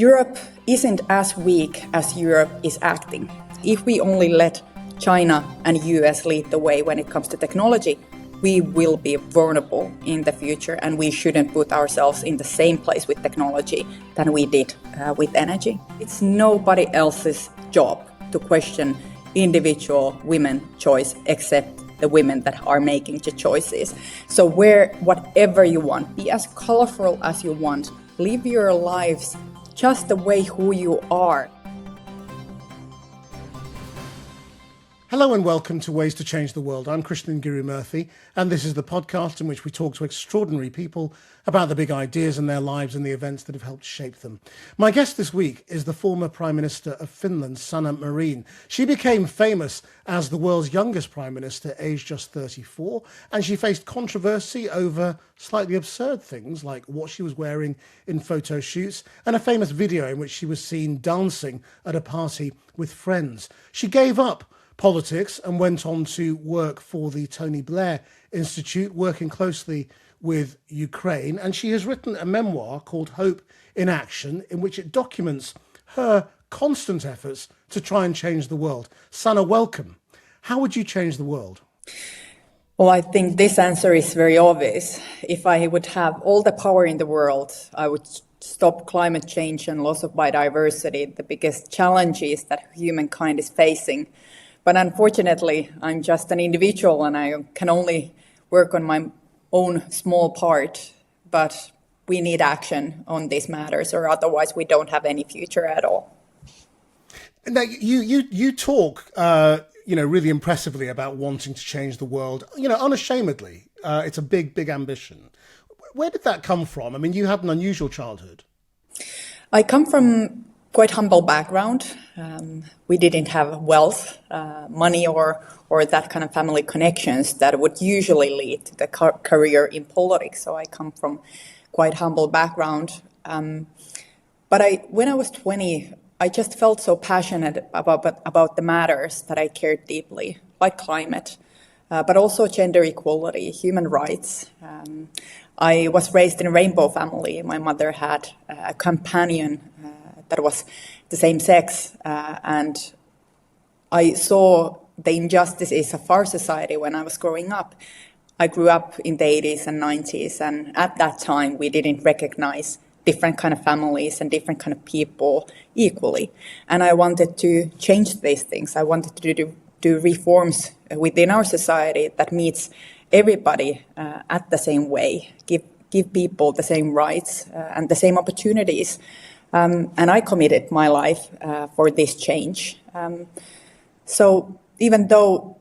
Europe isn't as weak as Europe is acting. If we only let China and US lead the way when it comes to technology, we will be vulnerable in the future, and we shouldn't put ourselves in the same place with technology than we did with energy. It's nobody else's job to question individual women's choice except the women that are making the choices. So wear whatever you want, be as colorful as you want, live your lives just the way who you are. Hello and welcome to Ways to Change the World. I'm Krishnan Guru-Murthy, and this is the podcast in which we talk to extraordinary people about the big ideas in their lives and the events that have helped shape them. My guest this week is the former Prime Minister of Finland, Sanna Marin. She became famous as the world's youngest Prime Minister, aged just 34, and she faced controversy over slightly absurd things like what she was wearing in photo shoots and a famous video in which she was seen dancing at a party with friends. She gave up politics and went on to work for the Tony Blair Institute, working closely with Ukraine. And she has written a memoir called Hope in Action, in which it documents her constant efforts to try and change the world. Sanna, welcome. How would you change the world? Well, I think this answer is very obvious. If I would have all the power in the world, I would stop climate change and loss of biodiversity, the biggest challenges that humankind is facing. But unfortunately, I'm just an individual and I can only work on my own small part. But we need action on these matters, or otherwise we don't have any future at all. Now, you talk, really impressively about wanting to change the world, unashamedly. It's a big ambition. Where did that come from? I mean, you had an unusual childhood. I come from quite humble background. We didn't have wealth, money, or that kind of family connections that would usually lead to the career in politics. So I come from quite humble background. But when I was 20, I just felt so passionate about the matters that I cared deeply, like climate, but also gender equality, human rights. I was raised in a rainbow family. My mother had a companion that was the same sex, and I saw the injustices of our society when I was growing up. I grew up in the 80s and 90s, and at that time we didn't recognize different kind of families and different kind of people equally. And I wanted to change these things. I wanted to do reforms within our society that meets everybody at the same way, give people the same rights and the same opportunities. And I committed my life for this change. So even though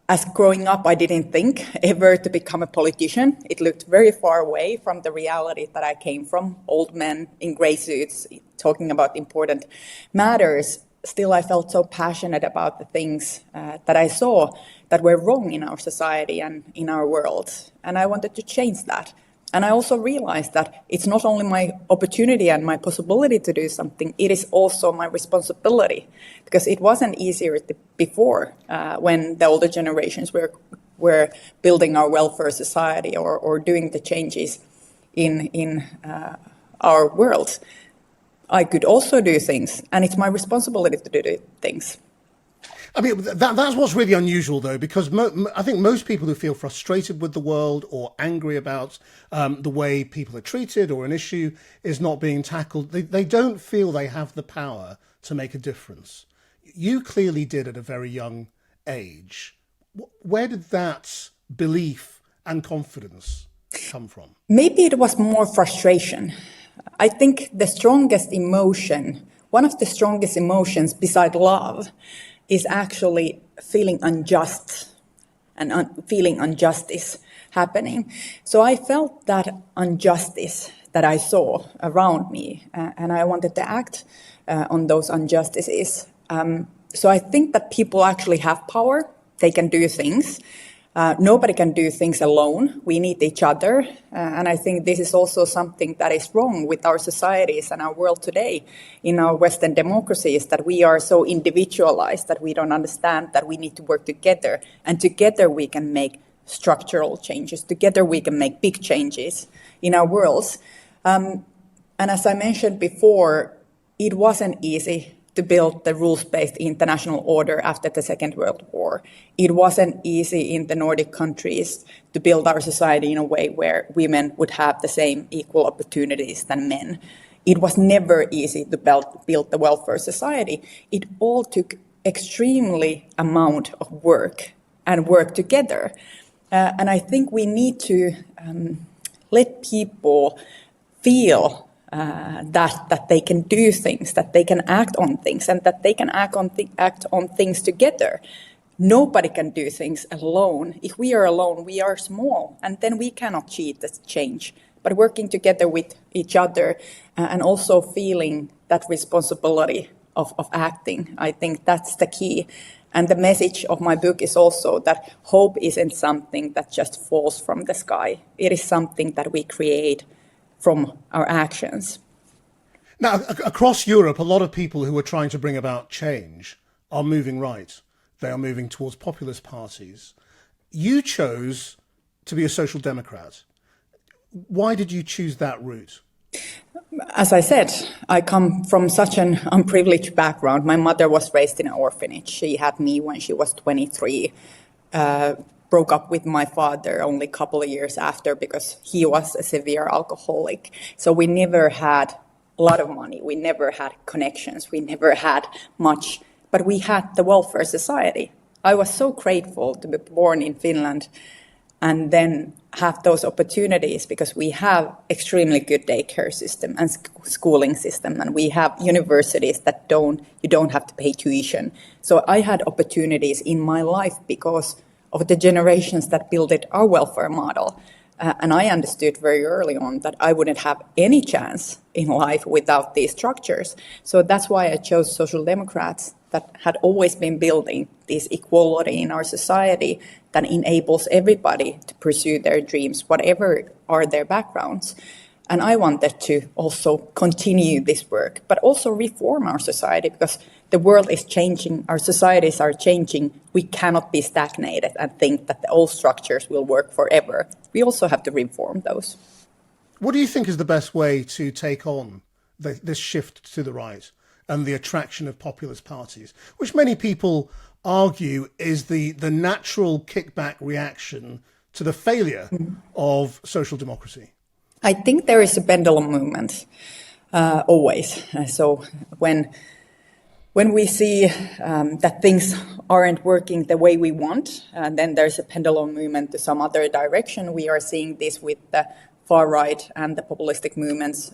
as growing up I didn't think ever to become a politician, it looked very far away from the reality that I came from, old men in grey suits talking about important matters. Still, I felt so passionate about the things that I saw that were wrong in our society and in our world. And I wanted to change that. And I also realized that it's not only my opportunity and my possibility to do something, it is also my responsibility, because it wasn't easier before when the older generations were building our welfare society or doing the changes in our world. I could also do things, and it's my responsibility to do things. I mean, that's what's really unusual, though, because I think most people who feel frustrated with the world or angry about the way people are treated or an issue is not being tackled, they don't feel they have the power to make a difference. You clearly did at a very young age. Where did that belief and confidence come from? Maybe it was more frustration. I think the strongest emotion, one of the strongest emotions beside love, is actually feeling unjust and feeling injustice happening. So I felt that injustice that I saw around me, and I wanted to act on those injustices. So I think that people actually have power. They can do things. Nobody can do things alone. We need each other. And I think this is also something that is wrong with our societies and our world today in our Western democracies, that we are so individualized that we don't understand that we need to work together. And together we can make structural changes. Together we can make big changes in our worlds. And as I mentioned before, it wasn't easy to build the rules-based international order after the Second World War. It wasn't easy in the Nordic countries to build our society in a way where women would have the same equal opportunities than men. It was never easy to build the welfare society. It all took extremely amount of work and work together. And I think we need to let people feel that they can do things, that they can act on things, and that they can act on things together. Nobody can do things alone. If we are alone, we are small, and then we cannot achieve this change. But working together with each other and also feeling that responsibility of acting, I think that's the key. And the message of my book is also that hope isn't something that just falls from the sky. It is something that we create from our actions. Now, across Europe, a lot of people who are trying to bring about change are moving right. They are moving towards populist parties. You chose to be a social democrat. Why did you choose that route? As I said, I come from such an unprivileged background. My mother was raised in an orphanage. She had me when she was 23. Broke up with my father only a couple of years after because he was a severe alcoholic. So we never had a lot of money. We never had connections. We never had much, but we had the welfare society. I was so grateful to be born in Finland and then have those opportunities because we have extremely good daycare system and schooling system, and we have universities that you don't have to pay tuition. So I had opportunities in my life because of the generations that built our welfare model. And I understood very early on that I wouldn't have any chance in life without these structures. So that's why I chose Social Democrats that had always been building this equality in our society that enables everybody to pursue their dreams, whatever are their backgrounds. And I wanted to also continue this work, but also reform our society because the world is changing, our societies are changing. We cannot be stagnated and think that the old structures will work forever. We also have to reform those. What do you think is the best way to take on this shift to the right and the attraction of populist parties, which many people argue is the natural kickback reaction to the failure of social democracy? I think there is a pendulum movement always. So when we see that things aren't working the way we want, then there's a pendulum movement to some other direction. We are seeing this with the far right and the populistic movements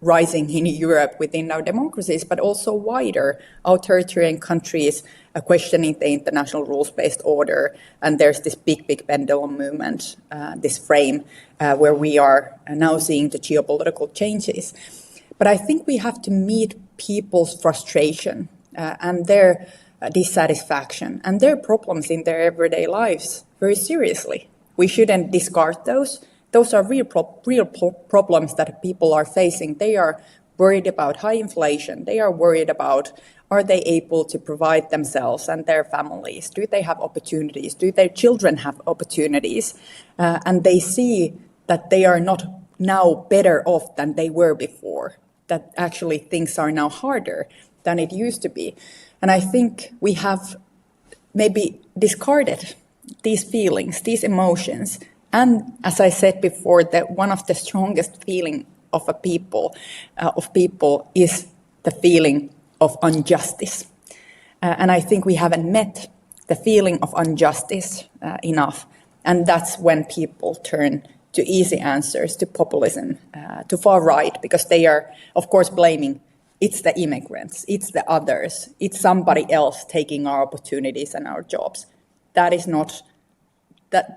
rising in Europe within our democracies, but also wider authoritarian countries questioning the international rules-based order. And there's this big pendulum movement, this frame where we are now seeing the geopolitical changes. But I think we have to meet people's frustration and their dissatisfaction and their problems in their everyday lives very seriously. We shouldn't discard those. Those are real problems that people are facing. They are worried about high inflation. They are worried about, are they able to provide themselves and their families? Do they have opportunities? Do their children have opportunities? And they see that they are not now better off than they were before, that actually things are now harder than it used to be. And I think we have maybe discarded these feelings, these emotions. And as I said before, that one of the strongest feeling of people is the feeling of injustice. And I think we haven't met the feeling of injustice enough. And that's when people turn to easy answers, to populism, to far right, because they are, of course, blaming it's the immigrants, it's the others, it's somebody else taking our opportunities and our jobs.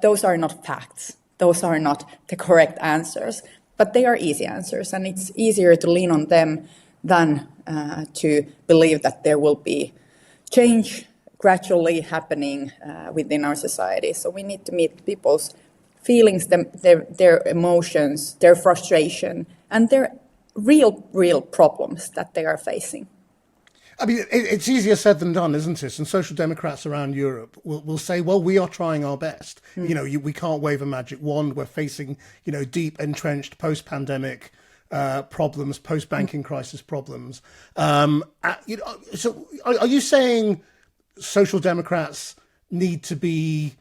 Those are not facts. Those are not the correct answers, but they are easy answers, and it's easier to lean on them than to believe that there will be change gradually happening within our society. So we need to meet people's feelings, their emotions, their frustration, and their real problems that they are facing. I mean, it's easier said than done, isn't it? And social democrats around Europe will say, well, we are trying our best. We can't wave a magic wand. We're facing, deep, entrenched, post-pandemic problems, post-banking crisis problems. So are you saying social democrats need to be,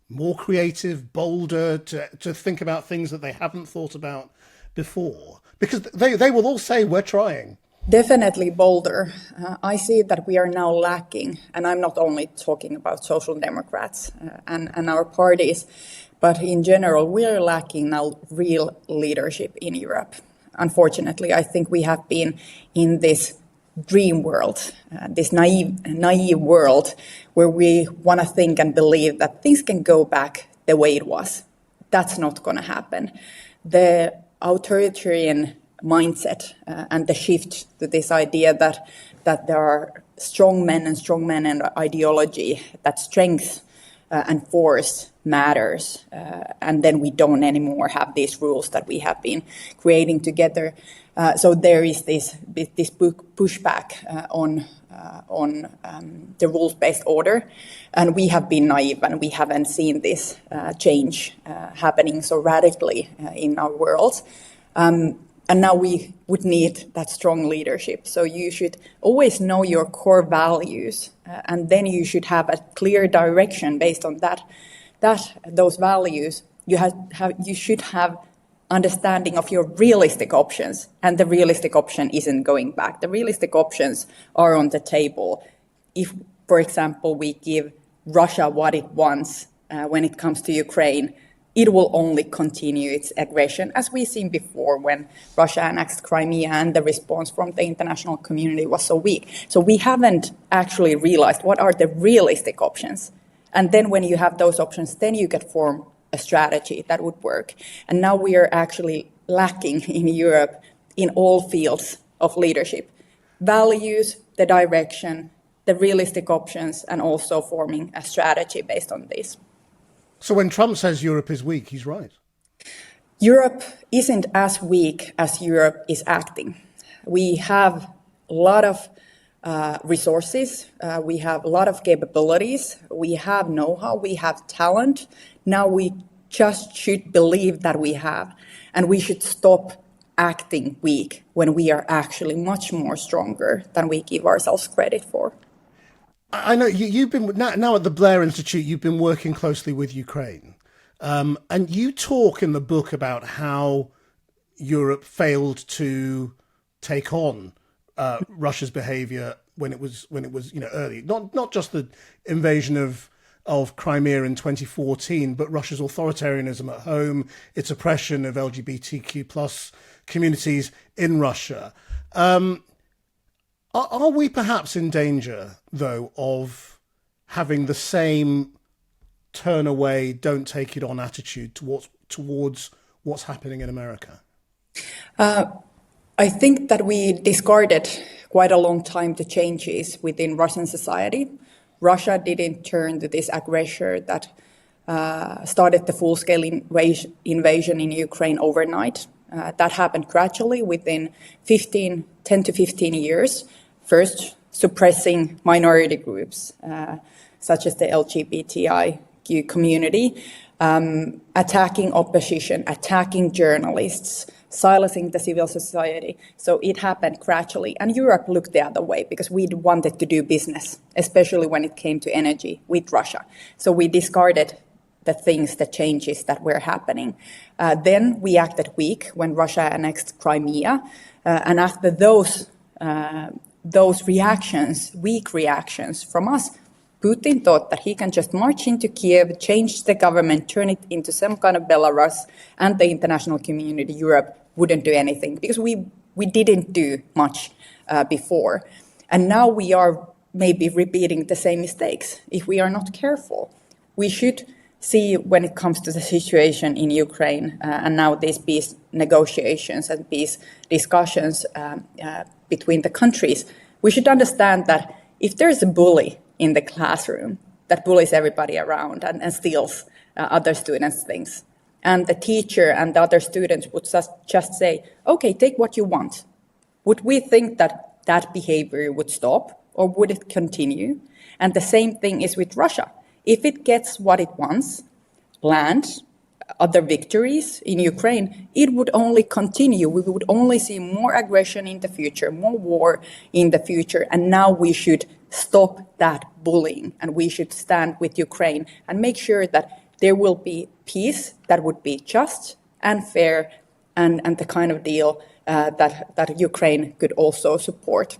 more creative, bolder, to think about things that they haven't thought about before? Because they will all say, we're trying. Definitely bolder. I see that we are now lacking, and I'm not only talking about social democrats and our parties, but in general, we are lacking now real leadership in Europe. Unfortunately, I think we have been in this dream world, this naive world where we want to think and believe that things can go back the way it was. That's not going to happen. The authoritarian mindset and the shift to this idea that there are strong men and ideology, that strength and force matters, and then we don't anymore have these rules that we have been creating together. So there is this pushback on the rules-based order, and we have been naive and we haven't seen this change happening so radically in our world. And now we would need that strong leadership. So you should always know your core values, and then you should have a clear direction based on those values. You should have understanding of your realistic options, and the realistic option isn't going back. The realistic options are on the table. If, for example, we give Russia what it wants when it comes to Ukraine, it will only continue its aggression, as we've seen before when Russia annexed Crimea and the response from the international community was so weak. So we haven't actually realized what are the realistic options. And then when you have those options, then you can form a strategy that would work. And now we are actually lacking in Europe in all fields of leadership. Values, the direction, the realistic options, and also forming a strategy based on this. So when Trump says Europe is weak, he's right. Europe isn't as weak as Europe is acting. We have a lot of resources, we have a lot of capabilities, we have know-how, we have talent. Now we just should believe that we have, and we should stop acting weak when we are actually much more stronger than we give ourselves credit for. I know you've been now at the Blair Institute. You've been working closely with Ukraine, and you talk in the book about how Europe failed to take on Russia's behaviour when it was early. Not just the invasion of Crimea in 2014, but Russia's authoritarianism at home, its oppression of LGBTQ plus communities in Russia. Are we perhaps in danger, though, of having the same turn away, don't take it on attitude towards what's happening in America? I think that we discarded quite a long time the changes within Russian society. Russia didn't turn to this aggressor that started the full-scale invasion in Ukraine overnight. That happened gradually within 10 to 15 years. First, suppressing minority groups, such as the LGBTIQ community, attacking opposition, attacking journalists, silencing the civil society. So it happened gradually. And Europe looked the other way because we wanted to do business, especially when it came to energy with Russia. So we discarded the changes that were happening. Then we acted weak when Russia annexed Crimea. And after those weak reactions from us, Putin thought that he can just march into Kiev, change the government, turn it into some kind of Belarus, and the international community, Europe, wouldn't do anything because we didn't do much before. And now we are maybe repeating the same mistakes if we are not careful. We should see when it comes to the situation in Ukraine and now these peace negotiations and peace discussions between the countries, we should understand that if there's a bully in the classroom that bullies everybody around and steals other students' things, and the teacher and the other students would just say, okay, take what you want, would we think that that behavior would stop or would it continue? And the same thing is with Russia. If it gets what it wants, land, other victories in Ukraine, it would only continue. We would only see more aggression in the future, more war in the future. And now we should stop that bullying, and we should stand with Ukraine and make sure that there will be peace that would be just and fair, and the kind of deal that Ukraine could also support.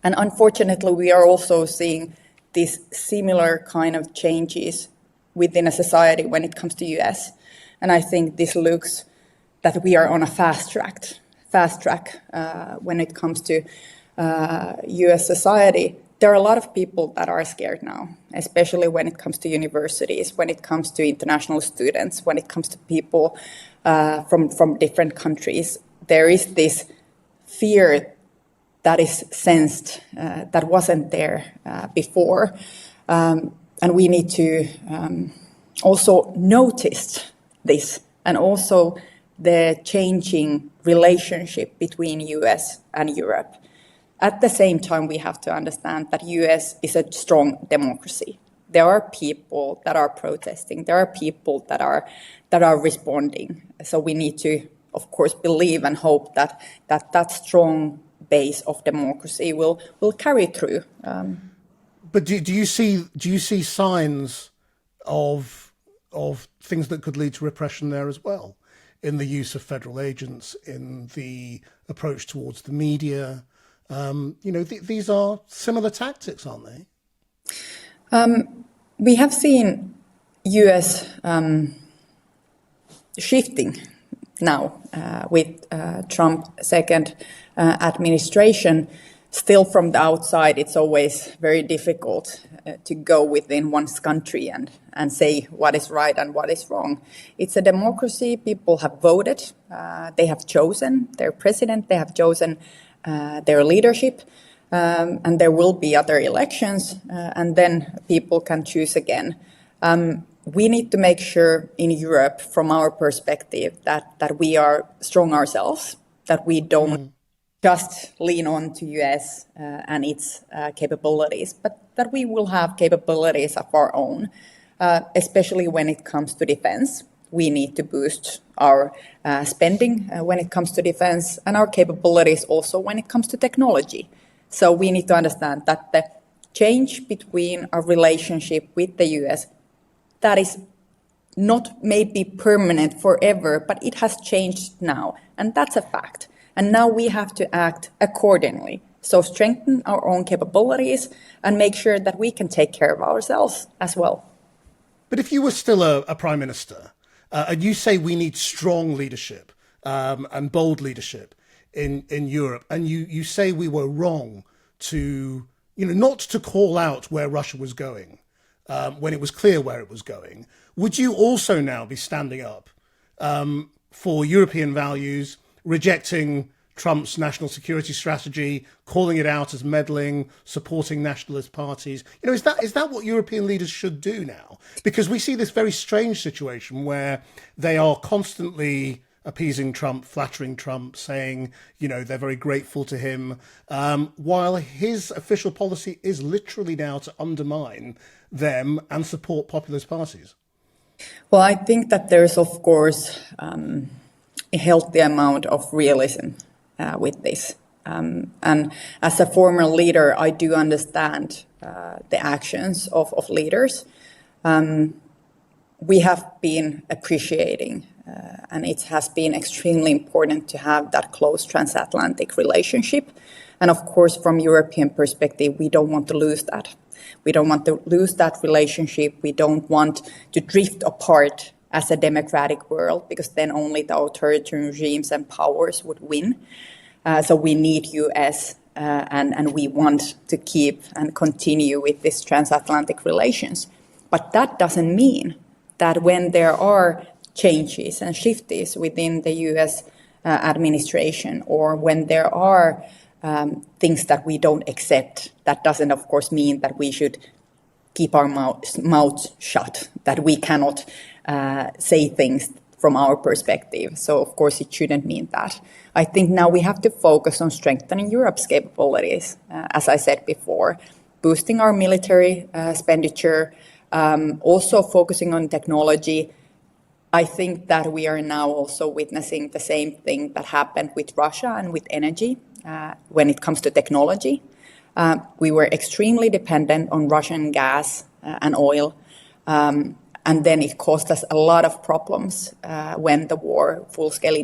And unfortunately, we are also seeing these similar kind of changes within a society when it comes to US. And I think this looks that we are on a fast track when it comes to US society. There are a lot of people that are scared now, especially when it comes to universities, when it comes to international students, when it comes to people from different countries. There is this fear that is sensed that wasn't there before. And we need to also notice this, and also the changing relationship between US and Europe. At the same time, we have to understand that US is a strong democracy. There are people that are protesting. There are people that are responding. So we need to, of course, believe and hope that strong base of democracy will carry through. But do you see signs of things that could lead to repression there as well, in the use of federal agents, in the approach towards the media? These are similar tactics, aren't they? We have seen US shifting now with Trump second administration. Still, from the outside, it's always very difficult to go within one's country and say what is right and what is wrong. It's a democracy. People have voted. They have chosen their president. They have chosen their leadership. And there will be other elections. And then people can choose again. We need to make sure in Europe, from our perspective, that we are strong ourselves, that we don't just lean on to US and its capabilities, but that we will have capabilities of our own, especially when it comes to defense. We need to boost our spending when it comes to defense, and our capabilities also when it comes to technology. So we need to understand that the change between our relationship with the US, that is not maybe permanent forever, but it has changed now, and that's a fact. And now we have to act accordingly. So strengthen our own capabilities and make sure that we can take care of ourselves as well. But if you were still a prime minister, and you say we need strong leadership and bold leadership in Europe, and you say we were wrong to, not to call out where Russia was going when it was clear where it was going, would you also now be standing up for European values, rejecting Trump's national security strategy, calling it out as meddling, supporting nationalist parties? Is that what European leaders should do now? Because we see this very strange situation where they are constantly appeasing Trump, flattering Trump, saying, they're very grateful to him, while his official policy is literally now to undermine them and support populist parties. Well, I think that there's, of course, a healthy amount of realism with this. And as a former leader, I do understand the actions of leaders. We have been appreciating, and it has been extremely important to have that close transatlantic relationship. And of course, from European perspective, we don't want to lose that. We don't want to lose that relationship. We don't want to drift apart as a democratic world, because then only the authoritarian regimes and powers would win. So we need US and we want to keep and continue with this transatlantic relations. But that doesn't mean that when there are changes and shifts within the US administration, or when there are things that we don't accept, that doesn't, of course, mean that we should keep our mouths shut, that we cannot say things from our perspective. So, of course, it shouldn't mean that. I think now we have to focus on strengthening Europe's capabilities, as I said before, boosting our military expenditure, also focusing on technology, I think that we are now also witnessing the same thing that happened with Russia and with energy when it comes to technology. We were extremely dependent on Russian gas and oil, and then it caused us a lot of problems when the war, full-scale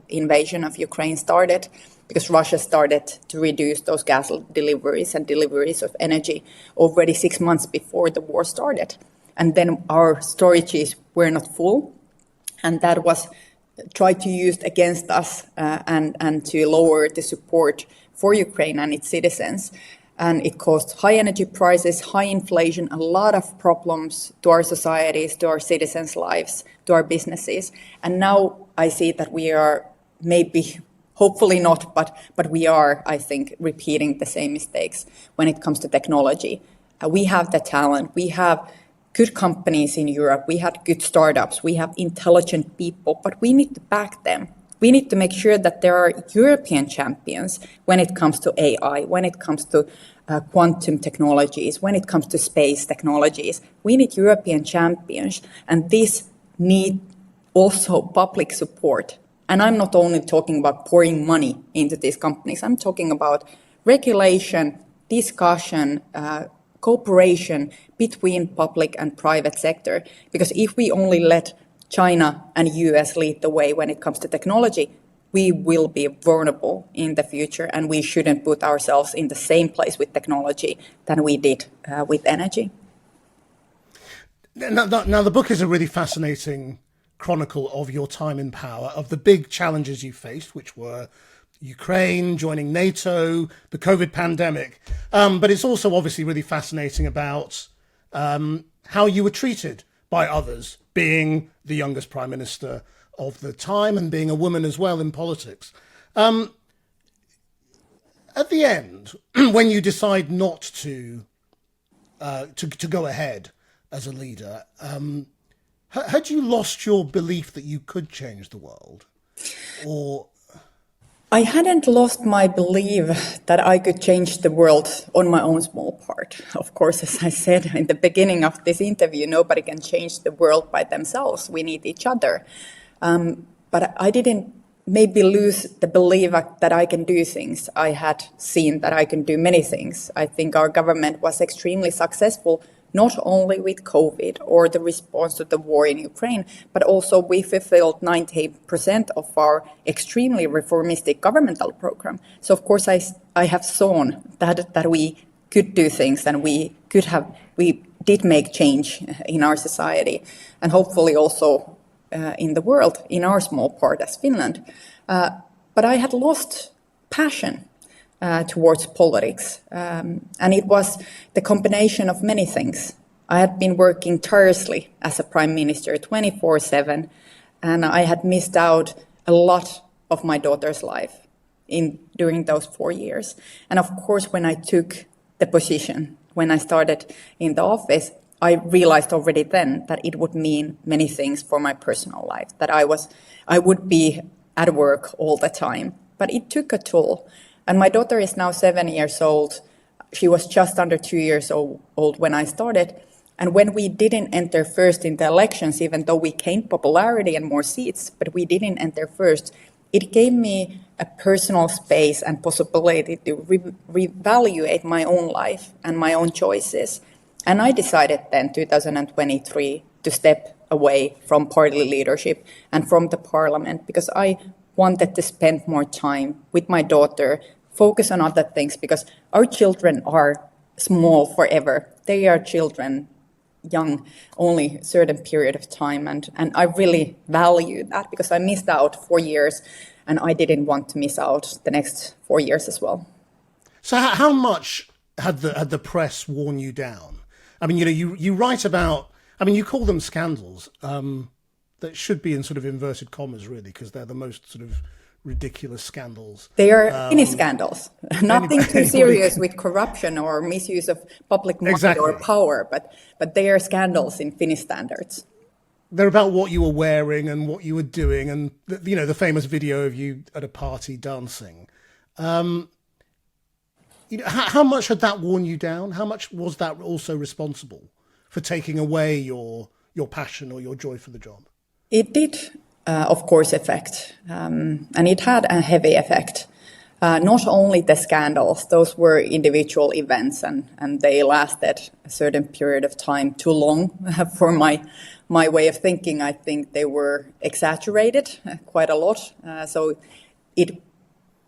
invasion of Ukraine started, because Russia started to reduce those gas deliveries and deliveries of energy already 6 months before the war started. And then our storages were not full, and that was tried to use against us and to lower the support for Ukraine and its citizens. And it caused high energy prices, high inflation, a lot of problems to our societies, to our citizens' lives, to our businesses. And now I see that we are maybe, hopefully not, but we are, I think, repeating the same mistakes when it comes to technology. We have the talent, we have good companies in Europe, we have good startups, we have intelligent people, but we need to back them. We need to make sure that there are European champions when it comes to AI, when it comes to quantum technologies, when it comes to space technologies. We need European champions, and this need also public support. And I'm not only talking about pouring money into these companies, I'm talking about regulation, discussion, cooperation between public and private sector. Because if we only let China and US lead the way when it comes to technology, we will be vulnerable in the future, and we shouldn't put ourselves in the same place with technology than we did with energy. Now, the book is a really fascinating chronicle of your time in power, of the big challenges you faced, which were Ukraine, joining NATO, the COVID pandemic. But it's also obviously really fascinating about how you were treated by others, being the youngest prime minister of the time and being a woman as well in politics. At the end, when you decide not to go ahead as a leader, had you lost your belief that you could change the world? Or I hadn't lost my belief that I could change the world on my own small part. Of course, as I said in the beginning of this interview, nobody can change the world by themselves. We need each other. But I didn't maybe lose the belief that I can do things. I had seen that I can do many things. I think our government was extremely successful, not only with COVID or the response to the war in Ukraine, but also we fulfilled 90% of our extremely reformistic governmental program. So of course I have seen that we could do things, and we did make change in our society, and hopefully also in the world, in our small part as Finland. But I had lost passion towards politics. And it was the combination of many things. I had been working tirelessly as a prime minister 24/7, and I had missed out a lot of my daughter's life during those 4 years. And of course, when I took the position, when I started in the office, I realized already then that it would mean many things for my personal life, that I would be at work all the time. But it took a toll. And my daughter is now 7 years old. She was just under 2 years old when I started. And when we didn't enter first in the elections, even though we gained popularity and more seats, but we didn't enter first, it gave me a personal space and possibility to reevaluate my own life and my own choices. And I decided then, 2023, to step away from party leadership and from the parliament, because I wanted to spend more time with my daughter, focus on other things, because our children are small forever. They are children, young, only a certain period of time. And I really value that, because I missed out 4 years, and I didn't want to miss out the next 4 years as well. So how much had the press worn you down? I mean, you write about, I mean, you call them scandals that should be in sort of inverted commas, really, because they're the most sort of ridiculous scandals. They are any scandals. Nothing too serious with corruption or misuse of public money or power, but they are scandals in Finnish standards. They're about what you were wearing and what you were doing, and the famous video of you at a party dancing. How much had that worn you down? How much was that also responsible for taking away your passion or your joy for the job? It did, of course, affect, and it had a heavy effect. Not only the scandals, those were individual events, and they lasted a certain period of time too long for my way of thinking. I think they were exaggerated quite a lot. So it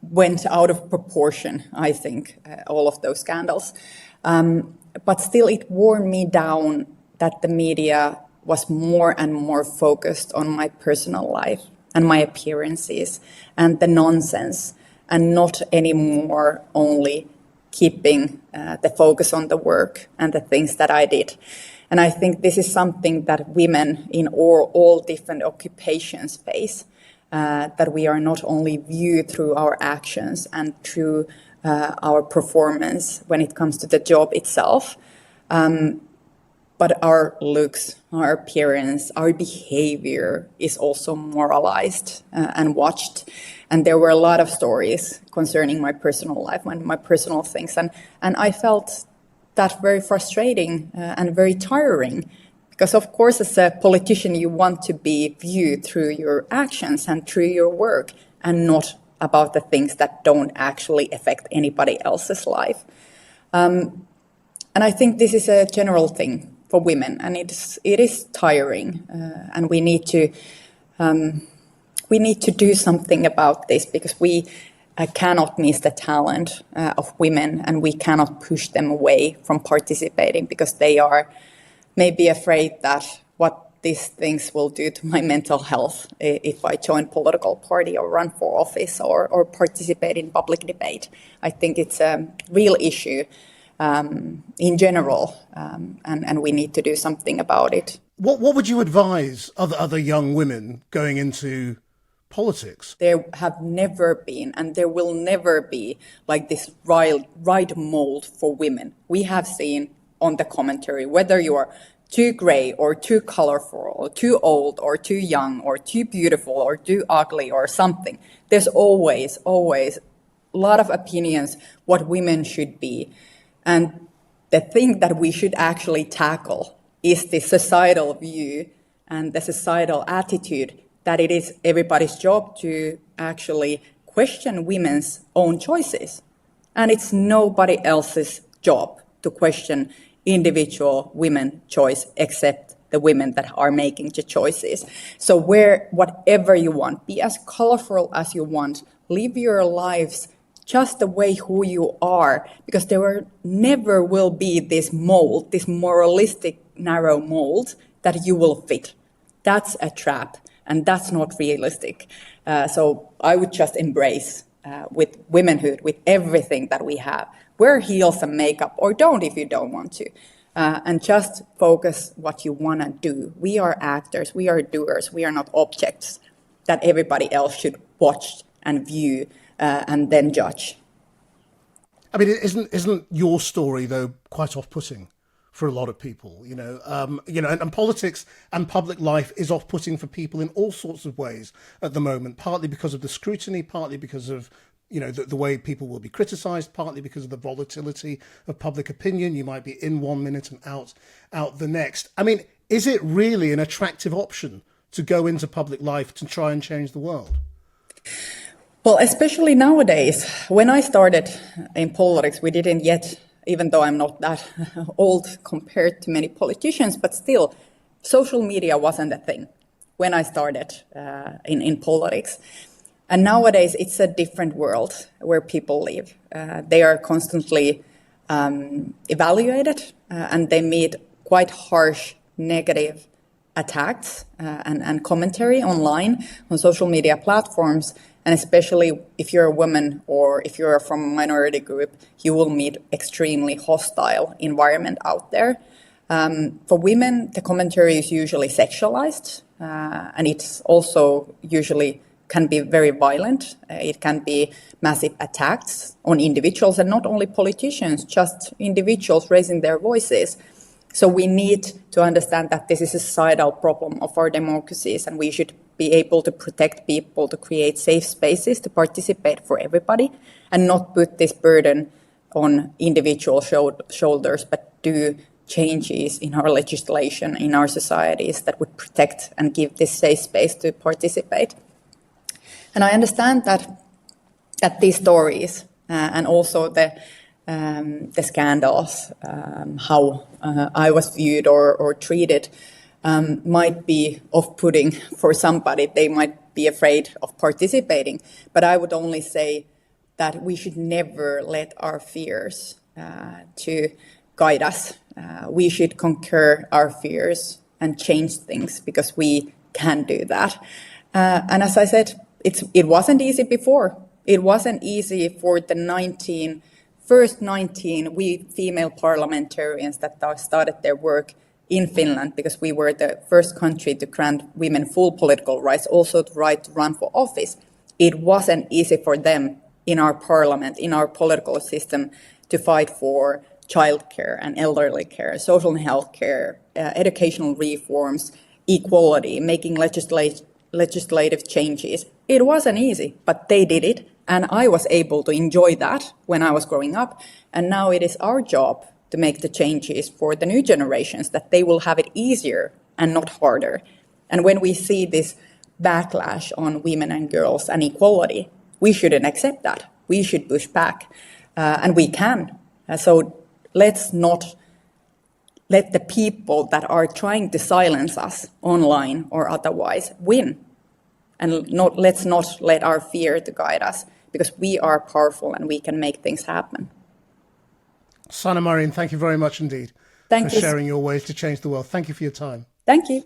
went out of proportion, I think, all of those scandals. But still, it wore me down that the media was more and more focused on my personal life and my appearances and the nonsense, and not anymore only keeping the focus on the work and the things that I did. And I think this is something that women in all different occupations face, that we are not only viewed through our actions and through our performance when it comes to the job itself, but our looks, our appearance, our behavior is also moralized and watched. And there were a lot of stories concerning my personal life and my personal things. And I felt that very frustrating and very tiring. Because, of course, as a politician, you want to be viewed through your actions and through your work, and not about the things that don't actually affect anybody else's life. And I think this is a general thing for women, and it is tiring, and we need to do something about this, because we cannot miss the talent of women, and we cannot push them away from participating because they are maybe afraid that what these things will do to my mental health if I join political party or run for office or participate in public debate. I think it's a real issue in general, and we need to do something about it. What would you advise other young women going into politics? There have never been, and there will never be, like this right mold for women. We have seen on the commentary, whether you are too grey or too colorful or too old or too young or too beautiful or too ugly or something, there's always a lot of opinions what women should be. And the thing that we should actually tackle is the societal view and the societal attitude that it is everybody's job to actually question women's own choices. And it's nobody else's job to question individual women choice except the women that are making the choices. So whatever you want, be as colorful as you want, live your lives just the way who you are, because there never will be this mold, this moralistic narrow mold that you will fit. That's a trap, and that's not realistic. So I would just embrace with womanhood, with everything that we have. Wear heels and makeup, or don't if you don't want to. And just focus what you want to do. We are actors, we are doers, we are not objects that everybody else should watch and view and then judge. I mean, isn't your story, though, quite off-putting for a lot of people? And politics and public life is off-putting for people in all sorts of ways at the moment, partly because of the scrutiny, partly because of the way people will be criticised, partly because of the volatility of public opinion. You might be in 1 minute and out the next. I mean, is it really an attractive option to go into public life to try and change the world? Well, especially nowadays. When I started in politics, we didn't yet, even though I'm not that old compared to many politicians, but still, social media wasn't a thing when I started in politics. And nowadays, it's a different world where people live. They are constantly evaluated, and they meet quite harsh negative attacks and commentary online on social media platforms. And especially if you're a woman or if you're from a minority group, you will meet extremely hostile environment out there. For women, the commentary is usually sexualized, and it's also usually can be very violent. It can be massive attacks on individuals, and not only politicians, just individuals raising their voices. So we need to understand that this is a societal problem of our democracies, and we should be able to protect people, to create safe spaces, to participate for everybody, and not put this burden on individual shoulders, but do changes in our legislation, in our societies that would protect and give this safe space to participate. And I understand that these stories and also the scandals, how I was viewed or treated, might be off-putting for somebody. They might be afraid of participating. But I would only say that we should never let our fears to guide us. We should conquer our fears and change things, because we can do that. And as I said, it wasn't easy before. It wasn't easy for the first 19 female parliamentarians that started their work in Finland, because we were the first country to grant women full political rights, also the right to run for office. It wasn't easy for them in our parliament, in our political system, to fight for childcare and elderly care, social health care, educational reforms, equality, making legislative changes. It wasn't easy, but they did it. And I was able to enjoy that when I was growing up. And now it is our job to make the changes for the new generations, that they will have it easier and not harder. And when we see this backlash on women and girls and equality, we shouldn't accept that. We should push back. And we can. So let's not let the people that are trying to silence us online or otherwise win. And let's not let our fear to guide us, because we are powerful and we can make things happen. Sanna Marin, thank you very much indeed for sharing your ways to change the world. Thank you for your time. Thank you.